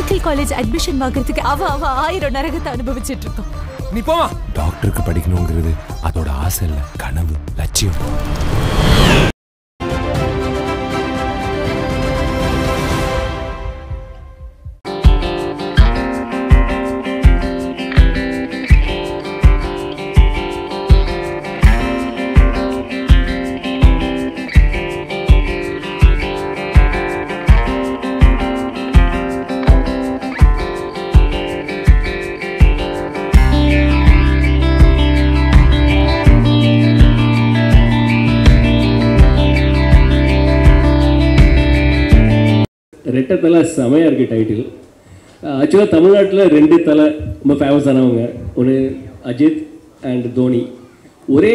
Medical college admission வாங்குறதுக்கு அவ 1000 நரகத்தை அனுபவிச்சிட்டு இருக்கோம். நீ போமா. டாக்டருக்கு படிக்கணுங்கிறது அதோட ஆசை இல்ல, கனவு, லட்சியம். ரெட்டை தலை செமையாக இருக்குது டைட்டில். ஆக்சுவலாக தமிழ்நாட்டில் 2 தலை ரொம்ப ஃபேமஸானவங்க. ஒன்று அஜித் அண்ட் தோனி. ஒரே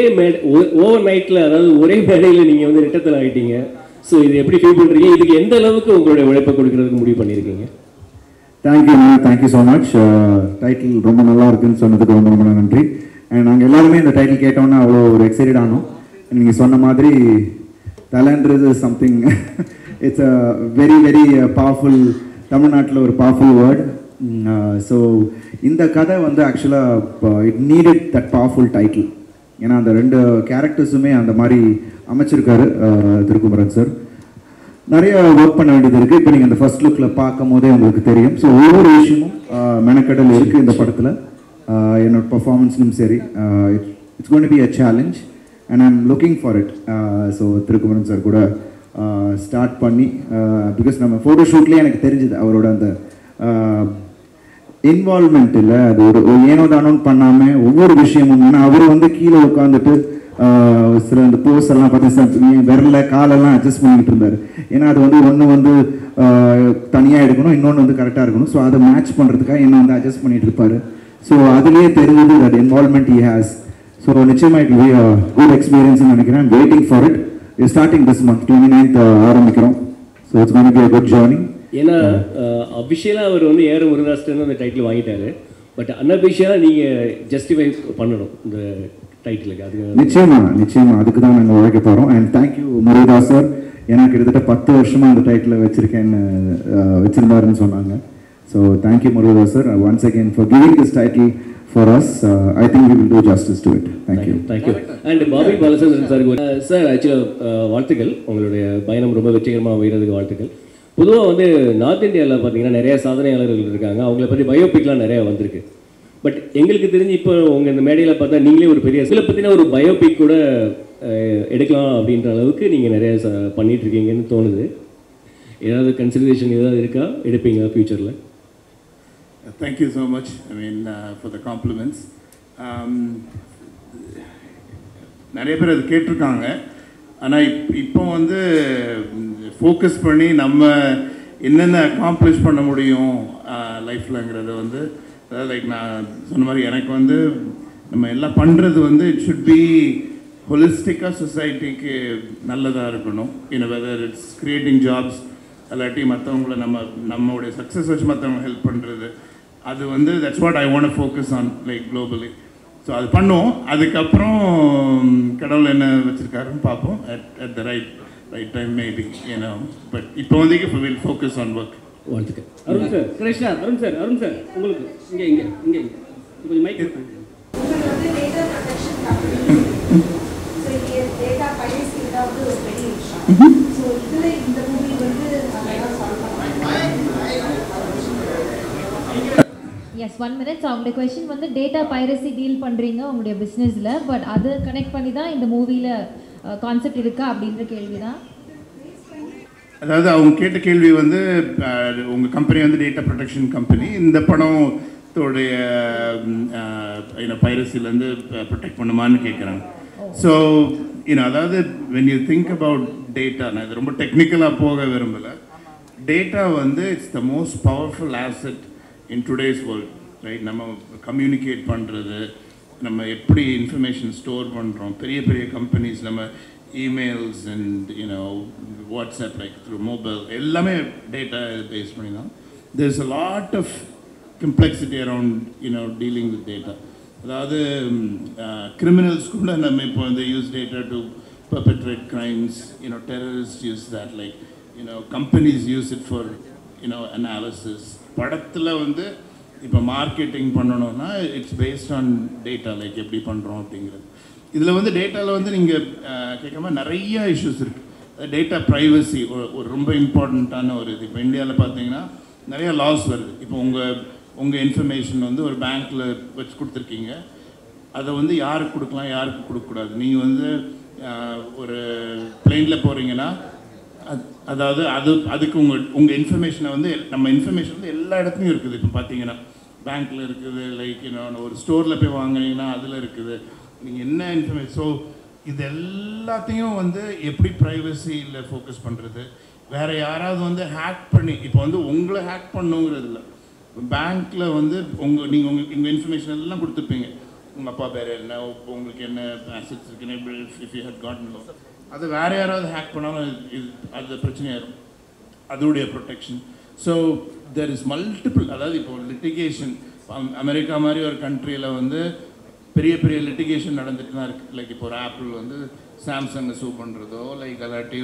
ஓவர் நைட்டில், அதாவது ஒரே மேடையில் நீங்கள் வந்து ரெட்டை தலை ஆகிட்டீங்க. ஸோ இது எப்படி ஃபீல் பண்ணுறீங்க? இதுக்கு எந்த அளவுக்கு உங்களுடைய உழைப்பை கொடுக்கறதுக்கு முடிவு பண்ணியிருக்கீங்க? Thank you so much. டைட்டில் ரொம்ப நல்லா இருக்குன்னு சொன்னதுக்கு ரொம்ப ரொம்ப நன்றி. அண்ட் நாங்கள் எல்லாருமே இந்த டைட்டில் கேட்டோன்னா அவ்வளோ ஒரு எக்ஸைட்டட் ஆனோம். நீங்கள் சொன்ன மாதிரி தலைன்றது something it's a very very powerful, தமிழ்நாட்டில் ஒரு பவர்ஃபுல் வேர்ட். ஸோ இந்த கதை வந்து ஆக்சுவலாக it needed that powerful title. ஏன்னா அந்த 2 கேரக்டர்ஸுமே அந்த மாதிரி அமைச்சிருக்காரு திருக்குமரன் சார். நிறைய ஒர்க் பண்ண வேண்டியது இருக்குது. இப்போ நீங்கள் அந்த ஃபர்ஸ்ட் லுக்கில் பார்க்கும் போதே உங்களுக்கு தெரியும். ஸோ ஒவ்வொரு விஷயமும் மெனக்கடல் இருக்குது இந்த படத்தில். என்னோட பர்ஃபார்மன்ஸ்லையும் சரி, it's going to be a challenge and I am looking for it. So Thirukumaran sir கூட ஸ்டார்ட் பண்ணி, பிகாஸ் நம்ம ஃபோட்டோ ஷூட்லேயே எனக்கு தெரிஞ்சுது அவரோட அந்த இன்வால்மெண்ட் இல்லை. அது ஒரு ஏனோ தானோன்னு பண்ணாமல் ஒவ்வொரு விஷயமும். ஏன்னா அவர் வந்து கீழே உட்காந்துட்டு சில இந்த போஸ் எல்லாம் பார்த்து விரல காலெல்லாம் அட்ஜஸ்ட் பண்ணிக்கிட்டு இருந்தார். ஏன்னா அது வந்து ஒன்று வந்து தனியாக எடுக்கணும், இன்னொன்று வந்து கரெக்டாக இருக்கணும். ஸோ அதை மேட்ச் பண்ணுறதுக்காக என்ன வந்து அட்ஜஸ்ட் பண்ணிட்டு இருப்பார். ஸோ அதுலேயே தெரிஞ்சது that involvement he has. So நிச்சயமாக இட் பி அ குட் எக்ஸ்பீரியன்ஸ்னு நினைக்கிறேன். Waiting for it. Starting this month 29th ஆரம்பிக்கிறோம். So it's going to be a good journey. ஏன்னா அஃபிஷியலாக அவர் வந்து ஏஆர் முருகதாஸ்டன் அந்த டைட்டில் வாங்கிட்டாரு. பட் அன்அஃபிஷியலாக நீங்கள் ஜஸ்டிஃபை பண்ணணும் இந்த டைட்டிலுக்கு. அது நிச்சயமாக அதுக்கு தான் நாங்கள் உழைக்க போகிறோம். And thank you Murugadoss sir. ஏன்னா கிட்டத்தட்ட 10 வருஷமாக அந்த டைட்டில் வச்சுருந்தாருன்னு சொன்னாங்க. So thank you Murugadoss sir once again for giving this title for us. I think we will do justice to it. Thank you. And Bobby Balachandran sir ஆக்சுவலாக வாழ்த்துக்கள். உங்களுடைய பயணம் ரொம்ப வெற்றிகரமாக அமைகிறதுக்கு வாழ்த்துக்கள். பொதுவாக வந்து நார்த் இந்தியாவில் பார்த்தீங்கன்னா நிறைய சாதனையாளர்கள் இருக்காங்க. அவங்கள பற்றி பயோபிக்லாம் நிறையா வந்திருக்கு. பட் எங்களுக்கு தெரிஞ்சு இப்போ உங்கள் இந்த மேடையில் பார்த்தா நீங்களே ஒரு பெரிய சில பற்றின ஒரு பயோபிக் கூட எடுக்கலாம் அப்படின்ற அளவுக்கு நீங்கள் நிறைய பண்ணிகிட்ருக்கீங்கன்னு தோணுது. ஏதாவது கன்சிடரேஷன் ஏதாவது இருக்கா? எடுப்பீங்க ஃப்யூச்சரில்? Thank you so much. I mean, for the compliments. நிறைய பேர் அது கேட்டிருக்காங்க. ஆனால் இப்போ வந்து ஃபோக்கஸ் பண்ணி நம்ம என்னென்ன அக்காம்ப்ளிஷ் பண்ண முடியும் லைஃப்லங்கிறத வந்து, அதாவது லைக் நான் சொன்ன மாதிரி எனக்கு வந்து நம்ம எல்லாம் பண்ணுறது வந்து இட் ஷுட் பி ஹொலிஸ்டிக்காக சொசைட்டிக்கு நல்லதாக இருக்கணும். வெதர் இட்ஸ் கிரியேட்டிங் ஜாப்ஸ், இல்லாட்டி மற்றவங்கள நம்மளுடைய சக்ஸஸ் வச்சு மற்றவங்க ஹெல்ப் பண்ணுறது, அது வந்து that's what I want to focus on like globally. So அது பண்ணுவோம். அதுக்கப்புறம் கடவுள் என்ன வச்சுருக்காருன்னு பார்ப்போம். At the right time maybe but இப்போ வந்து வில் ஃபோக்கஸ் ஆன் ஒர்க். வாழ்த்துக்கள். அருண் சார், கிருஷ்ணா, அருண் சார் உங்களுக்கு இங்கே கொஞ்சம் மைக் Yes, 1 minute. So அவங்களுடைய கொஸ்டின் வந்து டேட்டா பைரசி டீல் பண்ணுறீங்க உங்களுடைய பிஸ்னஸில், பட் அதை கனெக்ட் பண்ணி தான் இந்த மூவியில் கான்செப்ட் இருக்கா அப்படின்ற கேள்வி தான். அதாவது அவங்க கேட்ட கேள்வி வந்து உங்கள் கம்பெனி வந்து டேட்டா ப்ரொடெக்ஷன் கம்பெனி, இந்த படத்தோடைய பைரசிலேருந்து ப்ரொடெக்ட் பண்ணுமான்னு கேட்குறாங்க. ஸோ அதாவது when you think about data, நான் இது ரொம்ப டெக்னிக்கலாக போக விரும்பலை. டேட்டா வந்து it's the most powerful asset in today's world, right? நம்ம கம்யூனிகேட் பண்ணுறது, நம்ம எப்படி இன்ஃபர்மேஷன் ஸ்டோர் பண்ணுறோம், பெரிய கம்பெனிஸ் நம்ம emails and WhatsApp like through mobile எல்லாமே டேட்டா பேஸ் பண்ணி தான். there's a lot of complexity around dealing with data. அதாவது கிரிமினல்ஸ் கூட நம்ம இப்போ வந்து use data to perpetrate crimes, terrorists use that, like companies use it for analysis. படத்தில் வந்து இப்போ மார்க்கெட்டிங் பண்ணணும்னா it's based on data, like எப்படி பண்ணுறோம் அப்படிங்கிறது. இதில் வந்து டேட்டாவில் வந்து நீங்கள் கேட்காம நிறைய இஷ்யூஸ் இருக்குது. டேட்டா ப்ரைவசி ஒரு ரொம்ப இம்பார்ட்டண்ட்டான ஒரு இது. இப்போ இந்தியாவில் பார்த்தீங்கன்னா நிறைய லாஸ் வருது. இப்போ உங்கள் இன்ஃபர்மேஷன் வந்து ஒரு பேங்க்கில் வச்சு கொடுத்துருக்கீங்க, அதை வந்து யாருக்கு கொடுக்கலாம், யாருக்கு கொடுக்கக்கூடாது. நீங்கள் வந்து ஒரு பிளெயினில் போகிறீங்கன்னா அதாவது அதுக்கு உங்கள் இன்ஃபர்மேஷனை வந்து நம்ம இன்ஃபர்மேஷன் வந்து எல்லா இடத்துலையும் இருக்குது. இப்போ பார்த்தீங்கன்னா பேங்க்கில் இருக்குது, லைக் ஒரு ஸ்டோரில் போய் வாங்கினீங்கன்னா அதில் இருக்குது, நீங்கள் என்ன இன்ஃபர்மேஷன். ஸோ இது எல்லாத்தையும் வந்து எப்படி ப்ரைவசியில் ஃபோக்கஸ் பண்ணுறது, வேறு யாராவது வந்து ஹேக் பண்ணி இப்போ வந்து உங்களை ஹேக் பண்ணுங்கிறது இல்லை. பேங்க்கில் வந்து நீங்கள் உங்கள் இன்ஃபர்மேஷன் எல்லாம் கொடுத்துருப்பீங்க, உங்கள் அப்பா பேர் என்ன, உங்களுக்கு என்ன அசெட்ஸ் இருக்குன்னு, if you had gotten loan, அது வேறு யாராவது ஹேக் பண்ணாலும் இது அது பிரச்சனையாயிரும், அதோடைய protection. So there is multiple. அதாவது இப்போ லிட்டிகேஷன் அமெரிக்கா மாதிரி ஒரு கண்ட்ரியில் வந்து பெரிய பெரிய லிட்டிகேஷன் நடந்துட்டு தான் இருக்குது. லைக் இப்போ ஒரு ஆப்பிள் வந்து சாம்சங்கை சூ பண்ணுறதோ, லைக் அதாட்டி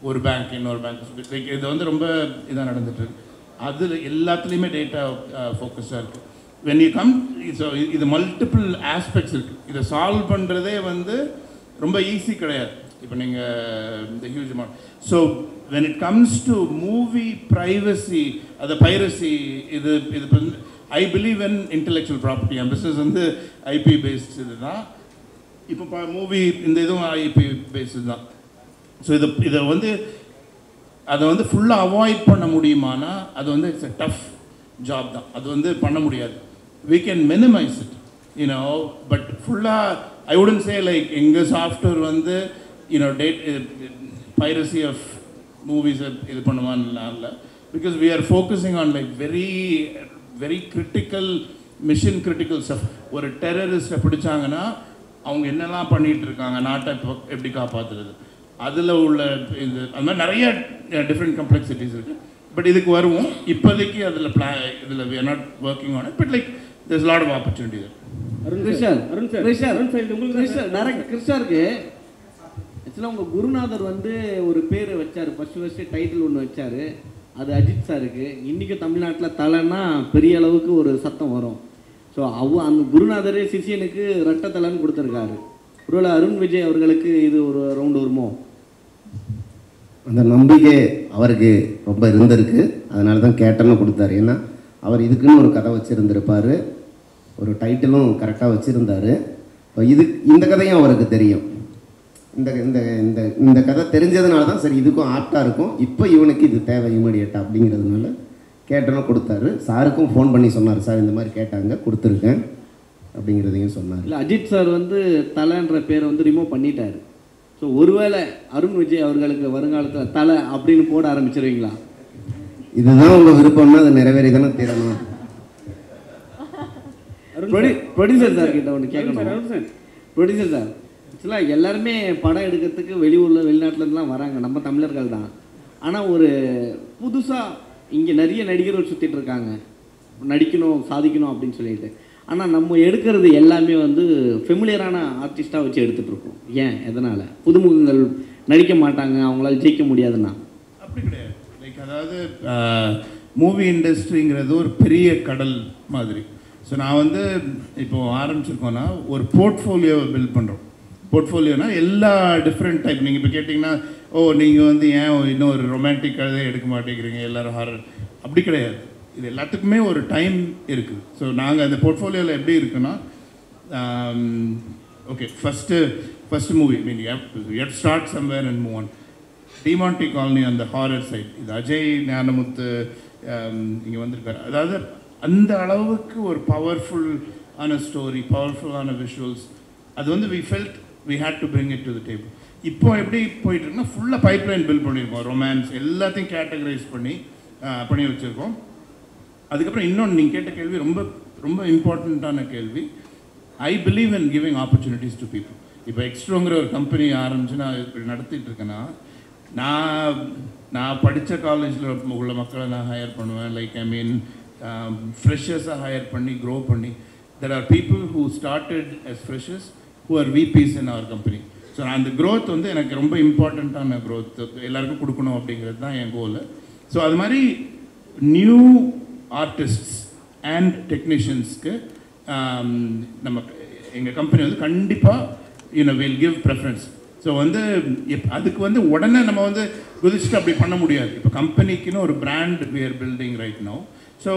ஒரு பேங்க் இன்னொரு பேங்க், லைக் இது வந்து ரொம்ப இதாக நடந்துட்டுருக்கு. அதில் எல்லாத்துலேயுமே டேட்டா ஃபோக்கஸாக இருக்குது. வென் யூ கம், ஸோ இது மல்டிபிள் ஆஸ்பெக்ட்ஸ் இருக்குது. இதை சால்வ் பண்ணுறதே வந்து ரொம்ப ஈஸி கிடையாது. இப்போ நீங்கள் இந்த huge amount. So when it comes to movie privacy, அது பைரசி, இது வந்து I believe in intellectual property. N business வந்து ஐபி பேஸ்ட் இது தான். இப்போ மூவி இந்த இதுவும் ஐபி பேஸ்டு தான். ஸோ இதை வந்து அதை வந்து ஃபுல்லாக அவாய்ட் பண்ண முடியுமானா அது வந்து இட்ஸ் எ டஃப் ஜாப் தான். அது வந்து பண்ண முடியாது. we can minimize it, but ஃபுல்லாக I wouldn't say like எங்கள் சாஃப்ட்வேர் வந்து piracy of movies இது பண்ணுவான்லாம் இல்லை. because we are focusing on like very very critical, mission critical stuff. ஒரு டெரரிஸ்ட்டை பிடிச்சாங்கன்னா அவங்க என்னெல்லாம் பண்ணிகிட்டு இருக்காங்க, நாட்டை எப்படி காப்பாற்றுறது, அதில் உள்ள இது அது மாதிரி நிறைய டிஃப்ரெண்ட் காம்ப்ளெக்சிட்டிஸ் இருக்குது. பட் இதுக்கு வருவோம். இப்போதைக்கு அதில் இதில் we are not working on it, but like there's a lot of opportunity there. கிருஷ்ணருக்கு ஆக்சுவலாக உங்கள் குருநாதர் வந்து ஒரு பேர் வச்சார், ஃபஸ்ட்டு டைட்டில் ஒன்று வச்சார், அது அஜித் சாருக்கு. இன்றைக்கும் தமிழ்நாட்டில் தலைன்னா பெரிய அளவுக்கு ஒரு சத்தம் வரும். ஸோ அந்த குருநாதரே சிஷியனுக்கு ரெட்டை தலைன்னு கொடுத்துருக்காரு. ஒருவேளை அருண் விஜய் அவர்களுக்கு இது ஒரு ரவுண்டு வருமோ? அந்த நம்பிக்கை அவருக்கு ரொம்ப இருந்திருக்கு. அதனால தான் கேட்டன்னு கொடுத்தாரு. ஏன்னா அவர் இதுக்குன்னு ஒரு கதை வச்சுருந்துருப்பார், ஒரு டைட்டிலும் கரெக்டாக வச்சுருந்தார். இந்த கதையும் அவருக்கு தெரியும். இந்த இந்த இந்த இந்த கதை தெரிஞ்சதுனால தான் சரி இதுக்கும் ஆப்டாக இருக்கும், இப்போ இவனுக்கு இது தேவை இமீடியட்டாக அப்படிங்கிறதுனால கேட்டனும் கொடுத்தாரு. சாருக்கும் ஃபோன் பண்ணி சொன்னார், சார் இந்த மாதிரி கேட்டாங்க, கொடுத்துருக்கேன் அப்படிங்கிறதையும் சொன்னார். இல்லை, அஜித் சார் வந்து தலைன்ற பேரை வந்து ரிமூவ் பண்ணிட்டார். ஸோ ஒருவேளை அருண் விஜய் அவர்களுக்கு வருங்காலத்தில் தலை அப்படின்னு போட ஆரம்பிச்சிருவீங்களா? இதுதான் உங்கள் விருப்பம்னா அது நிறைவேறி தானே தீரணும். ப்ரொடியூசர் சார் கிட்ட ஒன்று கேட்கணும். ப்ரொடியூசர் சார், ஆக்சுவலாக எல்லாருமே படம் எடுக்கிறதுக்கு வெளிநாட்டிலேருந்துலாம் வராங்க, நம்ம தமிழர்கள் தான். ஆனால் ஒரு புதுசாக இங்கே நிறைய நடிகர்கள் சுற்றிட்டு இருக்காங்க, நடிக்கணும் சாதிக்கணும் அப்படின்னு சொல்லிட்டு. ஆனால் நம்ம எடுக்கிறது எல்லாமே வந்து ஃபெமிலியரான ஆர்டிஸ்ட்டாக வச்சு எடுத்துகிட்ருக்கோம். ஏன், எதனால்? புதுமுகங்கள் நடிக்க மாட்டாங்க, அவங்களால ஜெயிக்க முடியாதுன்னா? அப்படி கிடையாது. லைக் அதாவது மூவி இண்டஸ்ட்ரிங்கிறது ஒரு பெரிய கடல் மாதிரி. ஸோ நான் வந்து இப்போது ஆரம்பிச்சிருக்கோன்னா ஒரு போர்ட்ஃபோலியோவை பில்ட் பண்ணுறோம். போர்ட்ஃபோலியோனா எல்லா டிஃப்ரெண்ட் டைப். நீங்கள் இப்போ கேட்டிங்கன்னா, நீங்கள் வந்து ஏன் இன்னும் ஒரு ரொமான்டிக் கதை எடுக்க மாட்டேங்கிறீங்க, எல்லோரும் ஹாரர், அப்படி கிடையாது. இது எல்லாத்துக்குமே ஒரு டைம் இருக்குது. ஸோ நாங்கள் அந்த போர்ட்ஃபோலியோவில் எப்படி இருக்குன்னா, okay first movie mean you start somewhere and move on. Demonte colony அந்த ஹாரர் சைட், இது அஜய் ஞானமுத்து இங்கே வந்திருக்காரு. அதாவது அந்த அளவுக்கு ஒரு பவர்ஃபுல்லான ஸ்டோரி, பவர்ஃபுல்லான விஷுவல்ஸ், அது வந்து we felt we had to bring it to the table. இப்போ எப்படி போயிட்டுருக்குன்னா ஃபுல்லாக பைப்லைன் பில்ட் பண்ணியிருக்கோம். ரொமான்ஸ் எல்லாத்தையும் கேட்டகரைஸ் பண்ணி வச்சுருக்கோம். அதுக்கப்புறம் இன்னொன்று நீங்கள் கேட்ட கேள்வி ரொம்ப ரொம்ப இம்பார்ட்டண்ட்டான கேள்வி. I believe in giving opportunities to people. இப்போ எக்ஸ்ட்ரோங்கிற ஒரு கம்பெனி ஆரம்பிச்சு நான் இப்படி நடத்திட்டு இருக்கேன்னா, நான் படித்த காலேஜில் உள்ள மக்களை நான் ஹையர் பண்ணுவேன். லைக் ஐ மீன் ஃப்ரெஷர்ஸாக ஹையர் பண்ணி க்ரோ பண்ணி, there are people who started as freshers who are VPs in our company. So அந்த க்ரோத் வந்து எனக்கு ரொம்ப இம்பார்ட்டண்ட்டான க்ரோத் எல்லாருக்கும் கொடுக்கணும் அப்படிங்கிறது தான் என் கோல். ஸோ அது மாதிரி நியூ ஆர்டிஸ்ட்ஸ் அண்ட் டெக்னீஷியன்ஸ்க்கு நம்ம எங்கள் கம்பெனி வந்து கண்டிப்பாக வில் கிவ் ப்ரெஃபரன்ஸ். ஸோ வந்து அதுக்கு வந்து உடனே நம்ம வந்து குதிச்சுட்டு அப்படி பண்ண முடியாது. இப்போ கம்பெனிக்குன்னு ஒரு brand we are building right now. So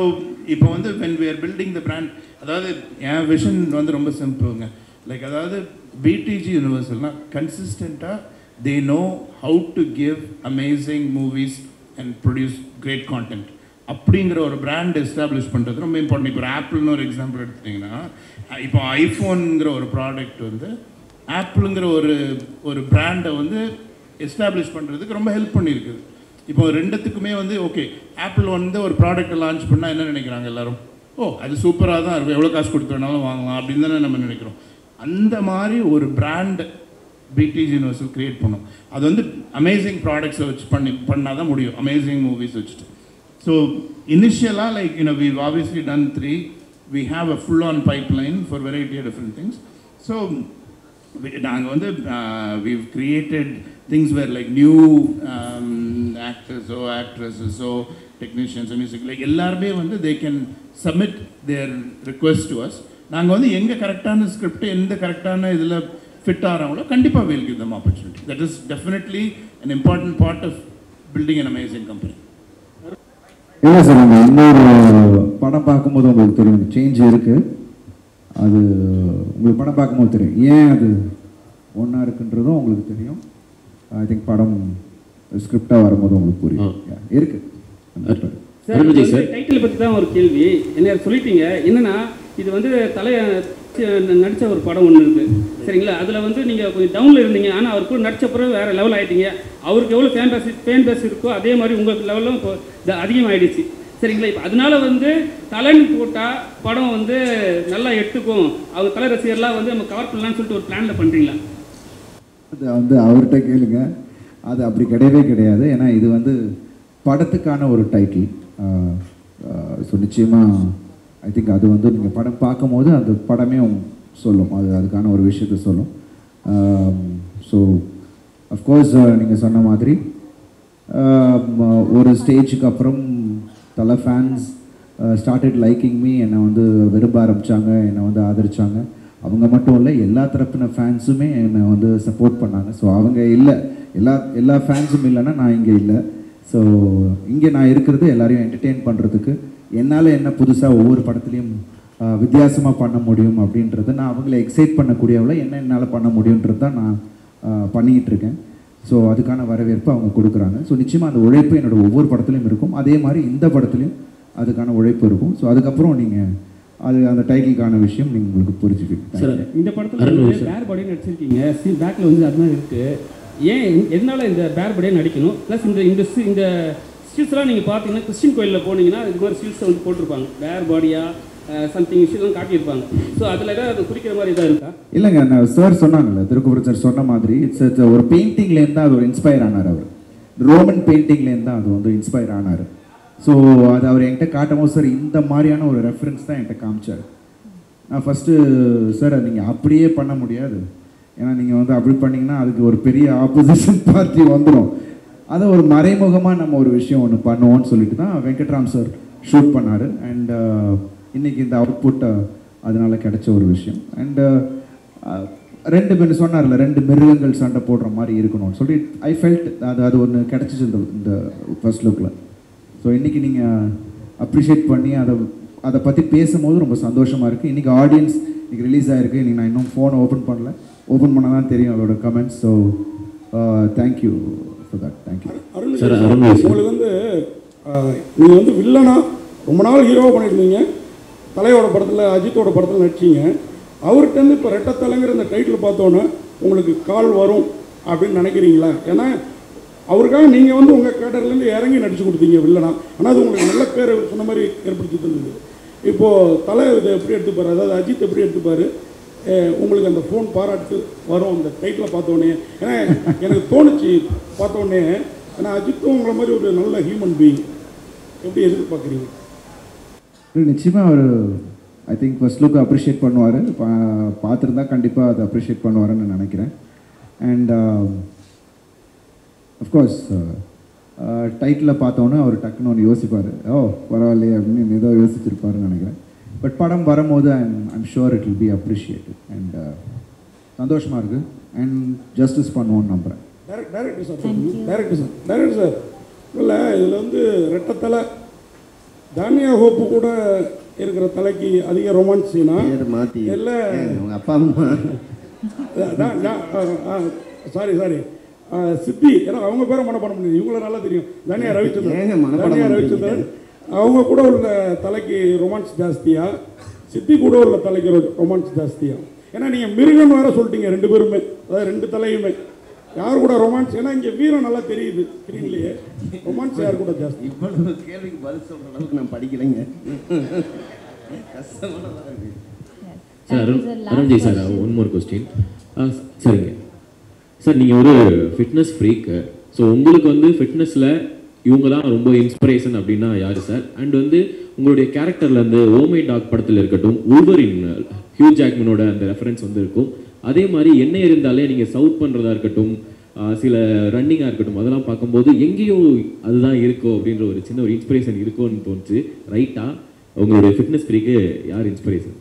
இப்போ வந்து when we are building the brand, அதாவது என் விஷன் வந்து ரொம்ப சிம்பிளுங்க. லைக் அதாவது பிடிஜி யூனிவர்சல்னா கன்சிஸ்டண்ட்டாக they know how to give amazing movies and produce great content. அப்படிங்கிற ஒரு பிராண்ட் எஸ்டாப்ளிஷ் பண்ணுறது ரொம்ப இம்பார்ட்டன்ட். இப்போ ஆப்பிள்னு ஒரு எக்ஸாம்பிள் எடுத்துட்டிங்கன்னா, இப்போ ஐஃபோனுங்கிற ஒரு ப்ராடக்ட் வந்து ஆப்பிளுங்கிற ஒரு பிராண்டை வந்து எஸ்டாப்ளிஷ் பண்ணுறதுக்கு ரொம்ப ஹெல்ப் பண்ணியிருக்குது. இப்போ ரெண்டுத்துக்குமே வந்து ஓகே, ஆப்பிள் வந்து ஒரு ப்ராடக்ட்டை லான்ச் பண்ணால் என்ன நினைக்கிறாங்க எல்லோரும்? அது சூப்பராக தான் இருக்கும், எவ்வளோ காசு கொடுத்து வேணாலும் வாங்கலாம் அப்படின்னு தானே நம்ம நினைக்கிறோம். அந்த மாதிரி ஒரு பிராண்ட் பிடிஜி யூனிவர்சல் க்ரியேட் பண்ணும். அது வந்து அமேசிங் ப்ராடக்ட்ஸை வச்சு பண்ணால் தான் முடியும், அமேசிங் மூவிஸ் வச்சுட்டு. ஸோ இனிஷியலாக like we've obviously done 3. We have a full-on pipeline for variety of different things. So நாங்கள் வந்து we've created things where like new actors or actresses or technicians or music, like எல்லாருமே வந்து they can submit their request to us. நாங்கள் வந்து எங்கே கரெக்டான script எந்த கரெக்டான இதில் ஃபிட் ஆகிறாங்களோ கண்டிப்பாக we'll give them opportunity. That is definitely an important part of building an amazing company. இல்லை சார், நம்ம இன்னொரு படம் பார்க்கும்போது உங்களுக்கு தெரியும் சேஞ்ச் இருக்குது. அது உங்களுக்கு படம் பார்க்கும்போது தெரியும் ஏன் அது ஒன்றா இருக்குன்றதும் உங்களுக்கு தெரியும். ஐ திங்க் படம் ஸ்கிரிப்டாக வரும்போது உங்களுக்கு புரியும் இருக்குது. சார் டைட்டில் பற்றி தான் ஒரு கேள்வி. என்ன சொல்லிட்டீங்க என்னென்னா, இது வந்து நடித்த ஒரு படம் ஒன்று இருக்குது சரிங்களா. அதில் வந்து நீங்கள் கொஞ்சம் டவுனில் இருந்தீங்க, ஆனால் அவர் கூட நடித்த பிறகு வேறு லெவல் ஆகிட்டீங்க. அவருக்கு எவ்வளோ ஃபேன் பேஸ் இருக்கோ அதே மாதிரி உங்களுக்கு லெவலும் இப்போ அதிகமாகிடுச்சு சரிங்களா. இப்போ அதனால வந்து தலைன்னு போட்டால் படம் வந்து நல்லா எடுத்துக்கும், அவங்க தலை ரசிகர்லாம் வந்து நம்ம கவர் பண்ணலான்னு சொல்லிட்டு ஒரு பிளானில் பண்ணுறீங்களா? அது வந்து அவர்கிட்ட கேளுங்க. அது அப்படி கிடையவே கிடையாது. ஏன்னா இது வந்து படத்துக்கான ஒரு டைட்டில். ஸோ நிச்சயமாக ஐ திங்க் அது வந்து நீங்கள் படம் பார்க்கும்போது அந்த படமே சொல்லும், அதுக்கான ஒரு விஷயத்த சொல்லும். ஸோ அஃப்கோர்ஸ் நீங்கள் சொன்ன மாதிரி ஒரு ஸ்டேஜுக்கு அப்புறம் தலை ஃபேன்ஸ் ஸ்டார்டட் லைக்கிங் மீ. என்னை வந்து விரும்ப ஆரம்பித்தாங்க, என்னை வந்து ஆதரித்தாங்க. அவங்க மட்டும் இல்லை, எல்லா தரப்பின ஃபேன்ஸுமே என்னை வந்து சப்போர்ட் பண்ணாங்க. ஸோ அவங்க இல்லை, எல்லா ஃபேன்ஸும் இல்லைன்னா நான் இங்கே இல்லை. ஸோ இங்கே நான் இருக்கிறது எல்லாரையும் என்டர்டெயின் பண்ணுறதுக்கு, என்னால் என்ன புதுசாக ஒவ்வொரு படத்துலையும் வித்தியாசமாக பண்ண முடியும் அப்படின்றத நான் அவங்கள எக்ஸைட் பண்ணக்கூடியவளை என்ன என்னால் பண்ண முடியுன்றது தான் நான் பண்ணிக்கிட்டு இருக்கேன். ஸோ அதுக்கான வரவேற்பு அவங்க கொடுக்குறாங்க. ஸோ நிச்சயமாக அந்த உழைப்பு என்னோடய ஒவ்வொரு படத்துலையும் இருக்கும். அதே மாதிரி இந்த படத்துலையும் அதுக்கான உழைப்பு இருக்கும். ஸோ அதுக்கப்புறம் நீங்கள் அந்த டைட்டிலுக்கான விஷயம் நீங்கள் உங்களுக்கு புரிஞ்சுக்கிட்டு சார், இந்த படத்தில் பேர் பாடியும் நடிச்சிருக்கீங்க, பேக்கில் வந்து அது மாதிரி இருக்குது. ஏன் எதனால் இந்த பேர் பாடியாக நடிக்கணும்? ப்ளஸ் இந்த ஸ்டில்ஸ்லாம் நீங்கள் பார்த்தீங்கன்னா கிறிஸ்டின் கோயிலில் போனீங்கன்னா இது மாதிரி ஸ்டில்ஸை வந்து போட்டிருப்பாங்க, பேர் பாடியாக சம்திங் விஷயம் காட்டியிருப்பாங்க. ஸோ அதில் ஏதாவது குறிக்கிற மாதிரி இதாக இருக்கா? இல்லைங்க, நான் சார் சொன்னாங்கல்ல, திருக்குறள் சார் சொன்ன மாதிரி இட்ஸ் ஒரு பெயிண்டிங்லேருந்து தான் அது ஒரு இன்ஸ்பயர் ஆனார். அவர் ரோமன் பெயிண்டிங்லேருந்து தான் அது வந்து இன்ஸ்பயர் ஆனார். ஸோ அது அவர் என்கிட்ட காட்டும் போது சார் இந்த மாதிரியான ஒரு ரெஃபரன்ஸ் தான் என்கிட்ட காமிச்சார். நான் ஃபஸ்ட்டு சார் அது நீங்கள் அப்படியே பண்ண முடியாது, ஏன்னா நீங்கள் வந்து அப்படி பண்ணிங்கன்னா அதுக்கு ஒரு பெரிய ஆப்போசிஷன் பார்ட்டி வந்துடும். அதை ஒரு மறைமுகமாக நம்ம ஒரு விஷயம் ஒன்று பண்ணுவோம்னு சொல்லிட்டு தான் வெங்கட்ராம் சார் ஷூட் பண்ணார். அண்ட் இன்றைக்கி இந்த அவுட்புட் அதனால் கிடைச்ச ஒரு விஷயம். அண்டு 2 பேர் சொன்னார்ல, 2 மிருகங்கள் சண்டை போடுற மாதிரி இருக்கணும்னு சொல்லி ஐ ஃபெல்ட் அது ஒன்று கிடச்சிச்சு இந்த ஃபர்ஸ்ட் லுக்கில். ஸோ இன்றைக்கி நீங்கள் அப்ரிஷியேட் பண்ணி அதை பற்றி பேசும்போது ரொம்ப சந்தோஷமாக இருக்குது. இன்றைக்கி ஆடியன்ஸ் இன்றைக்கி ரிலீஸ் ஆகிருக்கு. இன்றைக்கி நான் இன்னும் ஃபோனை ஓப்பன் பண்ணல, ஓப்பன் பண்ண தான் தெரியும் அதோட comments. So thank you for that. Thank you sir. உங்களுக்கு வந்து நீங்கள் வந்து வில்லனா ரொம்ப நாள் ஹீரோவாக பண்ணியிருந்தீங்க. தலையோட படத்தில், அஜித்தோட படத்தில் நடிச்சிங்க. அவர்கிட்டருந்து இப்போ ரெட்டத்தலைங்கிற இந்த டைட்டில் பார்த்தோன்னே உங்களுக்கு கால் வரும் அப்படின்னு நினைக்கிறீங்களா? ஏன்னா அவருக்காக நீங்கள் வந்து உங்கள் கேட்டர்லேருந்து இறங்கி நடிச்சு கொடுத்தீங்க வில்லனா. ஆனால் அது உங்களுக்கு நல்ல பேர் சொன்ன மாதிரி ஏற்படுத்தி தந்தது. இப்போது தலை இதை எப்படி எடுத்துப்பார், அதாவது அஜித் எப்படி எடுத்துப்பார்? உங்களுக்கு அந்த ஃபோன் பாராட்டு வரும் அந்த டைட்டில் பார்த்தோன்னே? ஏன்னா எனக்கு தோணுச்சு பார்த்தோன்னே, ஏன்னா அஜித்தும் உங்களை மாதிரி ஒரு நல்ல ஹியூமன் பீயிங், எப்படி எதிர்பார்க்குறீங்க? நிச்சயமாக அவர் I think first look appreciate பண்ணுவார். பார்த்துருந்தா கண்டிப்பாக அதை அப்ரிஷியேட் பண்ணுவாருன்னு நினைக்கிறேன். அண்ட் அஃப்கோர்ஸ் டைட்டில் பார்த்தோன்னே அவர் டக்குன்னு ஒன்று யோசிப்பார், ஓ பரவாயில்லையே அப்படின்னு ஏதோ யோசிச்சிருப்பாருன்னு நினைக்கிறேன். பட் படம் வரும்போது I'm sure it will be appreciated and சந்தோஷமாக இருக்குது அண்ட் ஜஸ்டிஸ் பண்ணுவோன்னு நம்புகிறேன். டைரக்டர் சார் இல்லை இதில் வந்து ரெட்டத்தலை தானியா ஹோப்பு கூட இருக்கிற தலைக்கு அதிக ரொமான்ஸ் சீனா மாற்றி இல்லை அப்பா அம்மா சாரி சித்தி, ஏன்னா அவங்க பேரை மனப்பாடம் பண்ணி இவங்கள நல்லா தெரியும். தானியா ரவிச்சந்திரன் அவங்க கூட உள்ள தலைக்கு ரொமான்ஸ் ஜாஸ்தியா, சித்தி கூட உள்ள தலைக்கு ரொமான்ஸ் ஜாஸ்தியா? ஏன்னா நீங்கள் மிருகன் வேற சொல்லிட்டீங்க ரெண்டு பேருமே, அதாவது ரெண்டு தலையுமே. யார் கூட ரொமான்ஸ்? ஏன்னா இங்கே வீரம் நல்லா தெரியுது ஸ்க்ரீன்லேயே. ரொமான்ஸ் யார் கூட ஜாஸ்தி? இவ்வளவு கேள்விக்கு பதில் சொல்கிற அளவுக்கு நான் படிக்கலைங்க. கஷ்டமானதாக இருக்குது. Sir Arunji sir, one more question. சரிங்க சார், நீங்கள் ஒரு ஃபிட்னஸ் ஃப்ரீக்கு. ஸோ உங்களுக்கு வந்து ஃபிட்னஸில் இவங்க தான் ரொம்ப இன்ஸ்பிரேஷன் அப்படின்னா யார் சார்? அண்ட் வந்து உங்களுடைய கேரக்டரில் வந்து ஓ மை டாக் படத்தில் இருக்கட்டும், ஊல்வரின் ஹியூ ஜாக்மனோட அந்த ரெஃபரன்ஸ் வந்து இருக்கும். அதே மாதிரி என்ன இருந்தாலே நீங்கள் சவுத் பண்ணுறதா இருக்கட்டும், சில ரன்னிங்காக இருக்கட்டும், அதெல்லாம் பார்க்கும்போது எங்கேயோ அதுதான் இருக்கோ அப்படின்ற ஒரு சின்ன ஒரு இன்ஸ்பிரேஷன் இருக்கும்னு தோணுச்சு. ரைட்டாக உங்களுடைய ஃபிட்னஸ் ஃப்ரீக்கு யார் இன்ஸ்பிரேஷன்?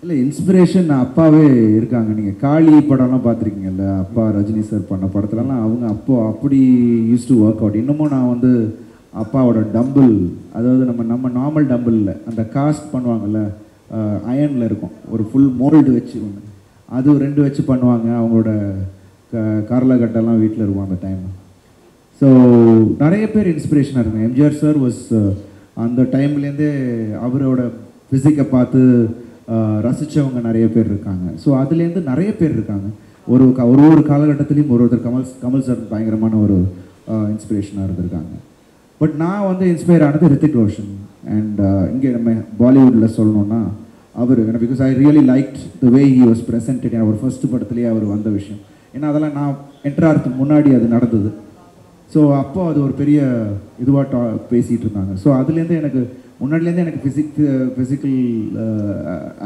இல்லை, இன்ஸ்பிரேஷன் அப்பாவே இருக்காங்க. நீங்கள் காளி படம்லாம் பார்த்துருக்கீங்கல்ல, அப்பா ரஜினி சார் பண்ண படத்துலலாம் அவங்க அப்படி யூஸ் டு ஒர்க் அவுட். இன்னமும் நான் வந்து அப்பாவோட டம்பிள், அதாவது நம்ம நார்மல் டம்பிள் இல்லை, அந்த காஸ்ட் பண்ணுவாங்கள்ல, அயனில் இருக்கும், ஒரு ஃபுல் மோல்டு வச்சு ஒன்று, அது 2 வச்சு பண்ணுவாங்க. அவங்களோட கார்லகட்டெல்லாம் வீட்டில் இருக்கும் அந்த டைம். ஸோ நிறைய பேர் இன்ஸ்பிரேஷனாக இருக்குங்க. எம்ஜிஆர் சார் வாஸ் அந்த டைம்லேருந்தே அவரோட ஃபிசிக்கை பார்த்து ரசித்தவங்க நிறைய பேர் இருக்காங்க. ஸோ அதுலேருந்து நிறைய பேர் இருக்காங்க. ஒரு காலகட்டத்திலையும் ஒருத்தர் கமல் சார் பயங்கரமான ஒரு இன்ஸ்பிரேஷனாக இருந்திருக்காங்க. பட் நான் வந்து இன்ஸ்பயர் ஆனது ரித்திக் ரோஷன். அண்ட் இங்கே நம்ம பாலிவுட்டில் சொல்லணுன்னா அவர், because I really like the way he was presented. அவர் ஃபர்ஸ்ட் படத்துலேயே அவர் வந்த விஷயம், ஏன்னா அதெல்லாம் நான் என்ட்ராகிறதுக்கு முன்னாடி அது நடந்தது. ஸோ அப்போ அது ஒரு பெரிய இதுவாக பேசிகிட்டு இருந்தாங்க. ஸோ அதுலேருந்து எனக்கு முன்னாடிலேருந்து எனக்கு ஃபிசிக்கல்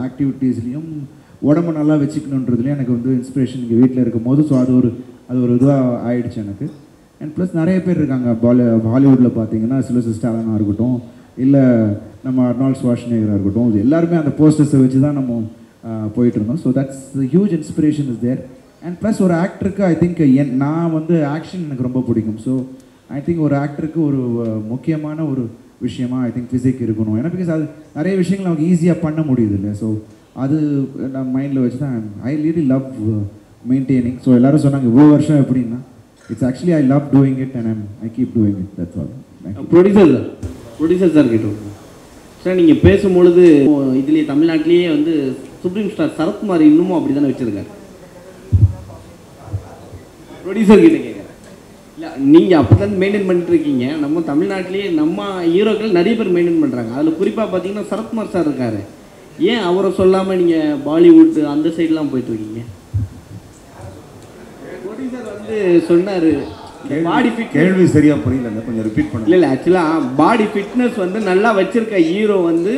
ஆக்டிவிட்டீஸ்லேயும் உடம்பு நல்லா வச்சுக்கணுன்றதுலேயும் எனக்கு வந்து இன்ஸ்பிரேஷன் இங்கே வீட்டில் இருக்கும் போது. ஸோ அது ஒரு இதுவாக ஆயிடுச்சு எனக்கு. அண்ட் ப்ளஸ் நிறைய பேர் இருக்காங்க ஹாலிவுட்டில் பார்த்தீங்கன்னா, சிலோசிஸ் ஸ்டாலினாக இருக்கட்டும், இல்லை நம்ம அர்னால்ட் ஷ்வார்ஸ்நெகராக இருக்கட்டும், எல்லாருமே அந்த போஸ்டர்ஸை வச்சு தான் நம்ம போயிட்டு இருந்தோம். So that's huge inspiration is there. And plus ஒரு ஆக்டருக்கு ஐ திங்க் நான் வந்து ஆக்ஷன் எனக்கு ரொம்ப பிடிக்கும். ஸோ ஐ திங்க் ஒரு ஆக்டருக்கு ஒரு முக்கியமான ஒரு விஷயமா ஐ திங்க் ஃபிசிக் இருக்கணும். ஏன்னா பிகாஸ் அது நிறைய விஷயங்கள் நமக்கு ஈஸியாக பண்ண முடியுது இல்லை. ஸோ அது நான் மைண்டில் வச்சு தான் I really love maintaining. So எல்லோரும் சொன்னாங்க இவ்வளோ வருஷம் எப்படின்னா, it's actually I love doing it and I keep doing it. That's all. Producer sir கேட்டோம் சார், நீங்கள் பேசும்பொழுது இதுலேயே தமிழ்நாட்டிலேயே வந்து சுப்ரீம் ஸ்டார் சரத்குமார் இன்னமும் அப்படி தானே வச்சுருக்காரு. ப்ரொடியூசர் கிட்ட கேட்குறேன், இல்லை நீங்கள் அப்போ தான் மெயின்டைன் பண்ணிட்டு இருக்கீங்க. நம்ம தமிழ்நாட்டிலேயே நம்ம ஹீரோக்கள் நிறைய பேர் மெயின்டைன் பண்ணுறாங்க. அதில் குறிப்பாக பார்த்தீங்கன்னா சரத்குமார் சார் இருக்கார். ஏன் அவரை சொல்லாமல் நீங்கள் பாலிவுட் அந்த சைட்லாம் போயிட்டுருக்கீங்க? ப்ரொடியூசர் வந்து சொன்னார், பாடி ஃபிட் கேள்வி சரியாக புரியல, கொஞ்சம் ரிப்பீட் பண்ண. இல்லை ஆக்சுவலாக பாடி ஃபிட்னஸ் வந்து நல்லா வச்சுருக்க ஹீரோ வந்து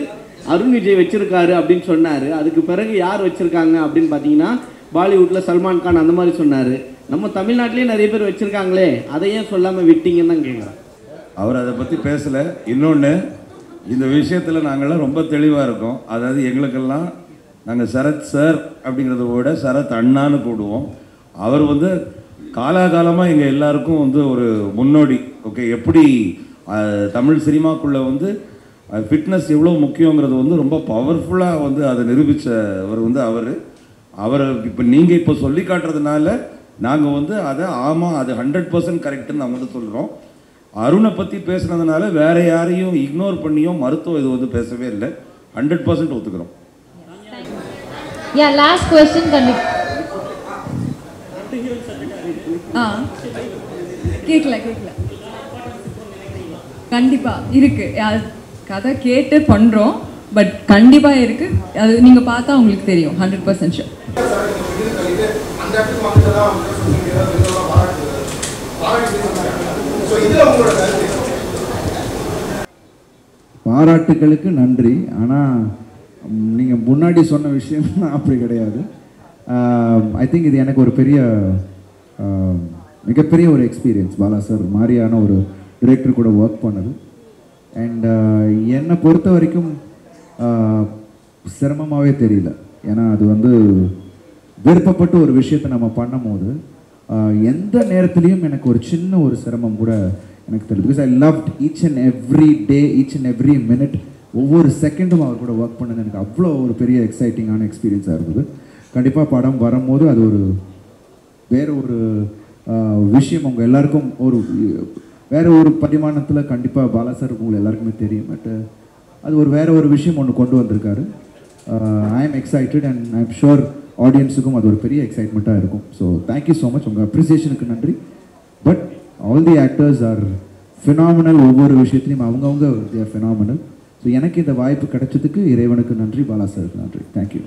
அருண் விஜய் வச்சுருக்காரு அப்படின்னு சொன்னார். அதுக்கு பிறகு யார் வச்சுருக்காங்க அப்படின்னு பார்த்தீங்கன்னா பாலிவுட்டில் சல்மான் கான் அந்த மாதிரி சொன்னார். நம்ம தமிழ்நாட்டிலேயே நிறைய பேர் வச்சுருக்காங்களே, அதை ஏன் சொல்லாமல் விட்டீங்கன்னு தான் கேட்குறேன். அவர் அதை பற்றி பேசலை. இன்னொன்று, இந்த விஷயத்தில் நாங்கள்லாம் ரொம்ப தெளிவாக இருக்கோம். அதாவது எங்களுக்கெல்லாம் நாங்கள் சரத் சார் அப்படிங்கிறத விட சரத் அண்ணான்னு கூடுவோம். அவர் வந்து காலாகாலமாக எங்கள் எல்லாருக்கும் வந்து ஒரு முன்னோடி. ஓகே, எப்படி தமிழ் சினிமாக்குள்ளே வந்து ஃபிட்னஸ் எவ்வளோ முக்கியங்கிறது வந்து ரொம்ப பவர்ஃபுல்லாக வந்து அதை நிரூபித்தவர் வந்து அவர் இப்போ நீங்கள் இப்போ சொல்லி காட்டுறதுனால நாங்கள் வந்து அதை ஆமாம் அது 100% கரெக்டுன்னு நாங்கள் வந்து சொல்கிறோம். அருணை பற்றி பேசுனதுனால வேறு யாரையும் இக்னோர் பண்ணியும் மருத்துவம் இது வந்து பேசவே இல்லை. 100% ஒத்துக்கிறோம். லாஸ்ட் क्वेश्चन கேட்கல கண்டிப்பா இருக்கு. கதை கேட்டு பண்றோம், பட் கண்டிப்பா இருக்கு. அது நீங்க பார்த்தா உங்களுக்கு தெரியும். 100% ஷூர். பாராட்டுகளுக்கு நன்றி. ஆனால் நீங்கள் முன்னாடி சொன்ன விஷயம் அப்படி கிடையாது. ஐ திங்க் இது எனக்கு ஒரு பெரிய மிகப்பெரிய ஒரு எக்ஸ்பீரியன்ஸ் பாலா சார் மாதிரியான ஒரு டிரெக்டர் கூட ஒர்க் பண்ணது. அண்ட் என்னை பொறுத்த வரைக்கும் சிரமமாகவே தெரியல. ஏன்னா அது வந்து விருப்பப்பட்டு ஒரு விஷயத்தை நம்ம பண்ணும் போது எந்த நேரத்துலையும் எனக்கு ஒரு சின்ன ஒரு சிரமம் கூட எனக்கு தெரியுது. Because I loved each and every day, each and every minute, ஒவ்வொரு செகண்டும் அவர் கூட ஒர்க் பண்ணது எனக்கு அவ்வளோ ஒரு பெரிய எக்ஸைட்டிங்கான எக்ஸ்பீரியன்ஸாக இருந்தது. கண்டிப்பாக படம் வரும்போது அது ஒரு வேறு ஒரு விஷயம் உங்கள் எல்லாருக்கும் ஒரு வேறு ஒரு பரிமாணத்தில் கண்டிப்பாக பாலா சார் உங்களுக்கு எல்லாருக்குமே தெரியும். பட் அது ஒரு வேறு ஒரு விஷயம் ஒன்று கொண்டு வந்திருக்காரு. I am excited and I am sure ஆடியன்ஸுக்கும் அது ஒரு பெரிய எக்ஸைட்மெண்ட்டாக இருக்கும். ஸோ தேங்க்யூ ஸோ மச், உங்கள் அப்ரிசியேஷனுக்கு நன்றி. But all the actors are phenomenal. ஒவ்வொரு விஷயத்துலையும் அவங்கவுங்க ஃபினாமினல். ஸோ எனக்கு இந்த வாய்ப்பு கிடைச்சதுக்கு இறைவனுக்கு நன்றி, பாலா சாருக்கு நன்றி. தேங்க்யூ.